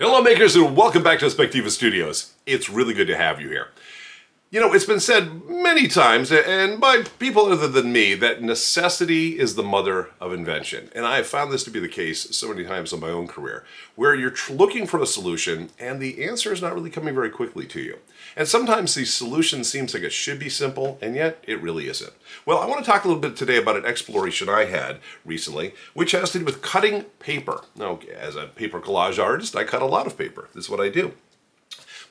Hello makers and welcome back to Spectiva Studios. It's really good to have you here. You know, it's been said many times, and by people other than me, that necessity is the mother of invention. And I have found this to be the case so many times in my own career, where you're looking for a solution and the answer is not really coming very quickly to you. And sometimes the solution seems like it should be simple, and yet it really isn't. Well, I want to talk a little bit today about an exploration I had recently, which has to do with cutting paper. Now, as a paper collage artist, I cut a lot of paper. This is what I do.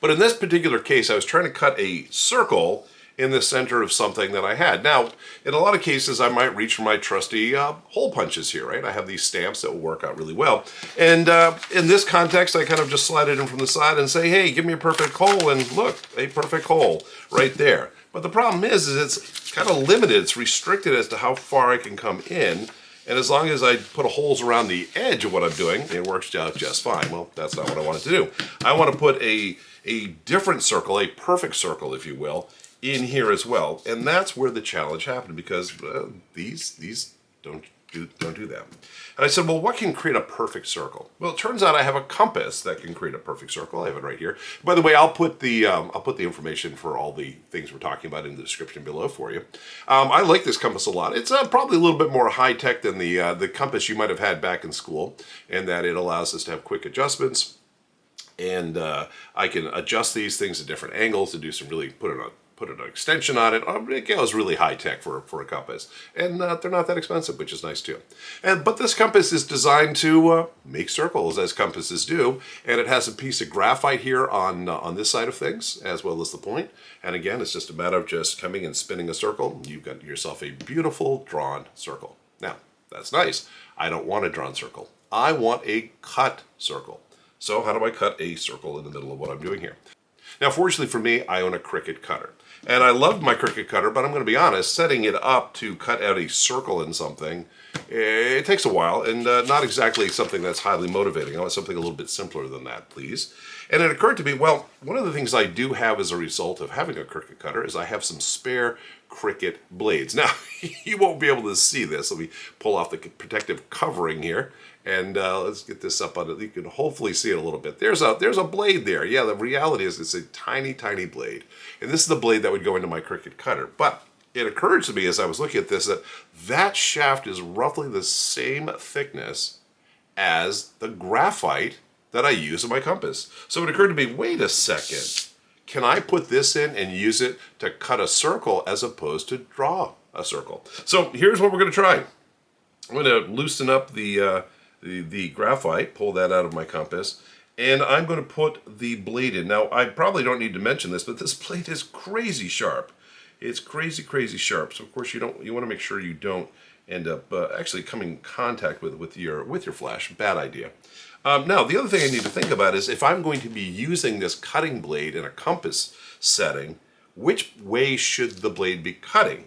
But in this particular case, I was trying to cut a circle in the center of something that I had. Now, in a lot of cases, I might reach for my trusty hole punches here, right? I have these stamps that will work out really well. And in this context, I kind of just slide it in from the side and say, hey, give me a perfect hole, and look, a perfect hole right there. But the problem is it's kind of limited. It's restricted as to how far I can come in. And as long as I put holes around the edge of what I'm doing, it works out just fine. Well, that's not what I wanted to do. I want to put a different circle, a perfect circle, if you will, in here as well. And that's where the challenge happened, because these don't do that. And I said, well, what can create a perfect circle? Well, it turns out I have a compass that can create a perfect circle. I have it right here. By the way, I'll put the information for all the things we're talking about in the description below for you. I like this compass a lot. It's probably a little bit more high-tech than the compass you might have had back in school, in that it allows us to have quick adjustments. And I can adjust these things at different angles to do some really, put an extension on it. It goes really high tech for a compass, and they're not that expensive, which is nice too. But this compass is designed to make circles, as compasses do, and it has a piece of graphite here on this side of things, as well as the point. And again, it's just a matter of just coming and spinning a circle. You've got yourself a beautiful drawn circle. Now, that's nice. I don't want a drawn circle. I want a cut circle. So how do I cut a circle in the middle of what I'm doing here? Now, fortunately for me, I own a Cricut cutter. And I love my Cricut cutter, but I'm going to be honest, setting it up to cut out a circle in something, it takes a while, and not exactly something that's highly motivating. I want something a little bit simpler than that, please. And it occurred to me, well, one of the things I do have as a result of having a Cricut cutter is I have some spare Cricut blades. Now, you won't be able to see this. Let me pull off the protective covering here. And let's get this up on it. You can hopefully see it a little bit. There's a blade there. Yeah, the reality is it's a tiny, tiny blade. And this is the blade that would go into my Cricut cutter. But it occurred to me as I was looking at this that that shaft is roughly the same thickness as the graphite that I use in my compass. So it occurred to me, wait a second. Can I put this in and use it to cut a circle as opposed to draw a circle? So here's what we're going to try. I'm going to loosen up the graphite, pull that out of my compass, and I'm going to put the blade in. Now, I probably don't need to mention this, but this blade is crazy sharp. It's crazy, crazy sharp. So of course you want to make sure you don't end up actually coming in contact with your flash. Bad idea. Now, the other thing I need to think about is if I'm going to be using this cutting blade in a compass setting, which way should the blade be cutting?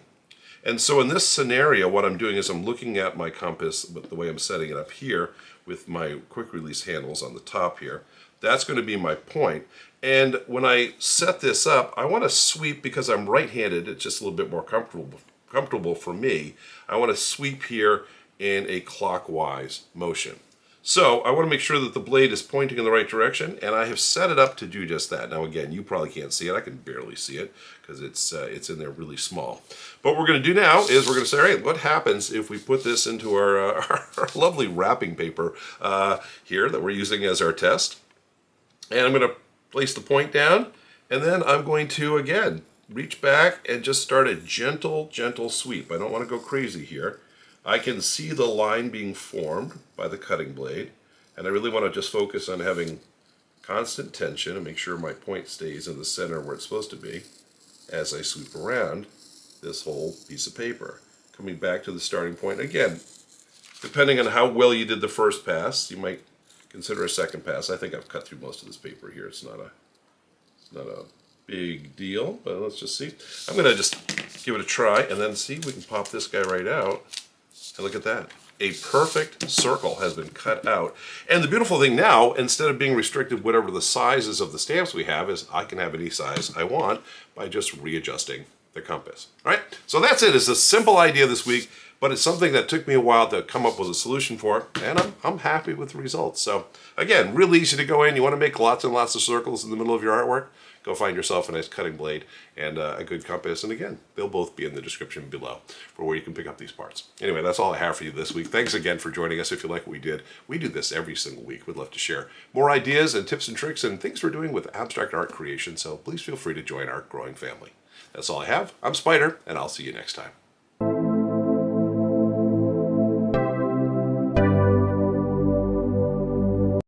And so in this scenario, what I'm doing is I'm looking at my compass, but the way I'm setting it up here with my quick release handles on the top here, that's going to be my point. And when I set this up, I want to sweep, because I'm right-handed, it's just a little bit more comfortable for me. I want to sweep here in a clockwise motion. So I want to make sure that the blade is pointing in the right direction, and I have set it up to do just that. Now again, you probably can't see it. I can barely see it because it's in there really small. But what we're going to do now is we're going to say, all right, what happens if we put this into our lovely wrapping paper here that we're using as our test? And I'm going to place the point down, and then I'm going to, again, reach back and just start a gentle, gentle sweep. I don't want to go crazy here. I can see the line being formed by the cutting blade, and I really want to just focus on having constant tension and make sure my point stays in the center where it's supposed to be as I sweep around this whole piece of paper. Coming back to the starting point. Again, depending on how well you did the first pass, you might consider a second pass. I think I've cut through most of this paper here. It's not a big deal, but let's just see. I'm going to just give it a try and then see if we can pop this guy right out. And look at that. A perfect circle has been cut out. And the beautiful thing now, instead of being restricted whatever the sizes of the stamps we have, is I can have any size I want by just readjusting the compass. All right, so that's it. It's a simple idea this week. but it's something that took me a while to come up with a solution for, and I'm happy with the results. So again, really easy to go in. You want to make lots and lots of circles in the middle of your artwork? Go find yourself a nice cutting blade and a good compass. And again, they'll both be in the description below for where you can pick up these parts. Anyway, that's all I have for you this week. Thanks again for joining us. If you like what we did, we do this every single week. We'd love to share more ideas and tips and tricks and things we're doing with abstract art creation. So please feel free to join our growing family. That's all I have. I'm Spider, and I'll see you next time.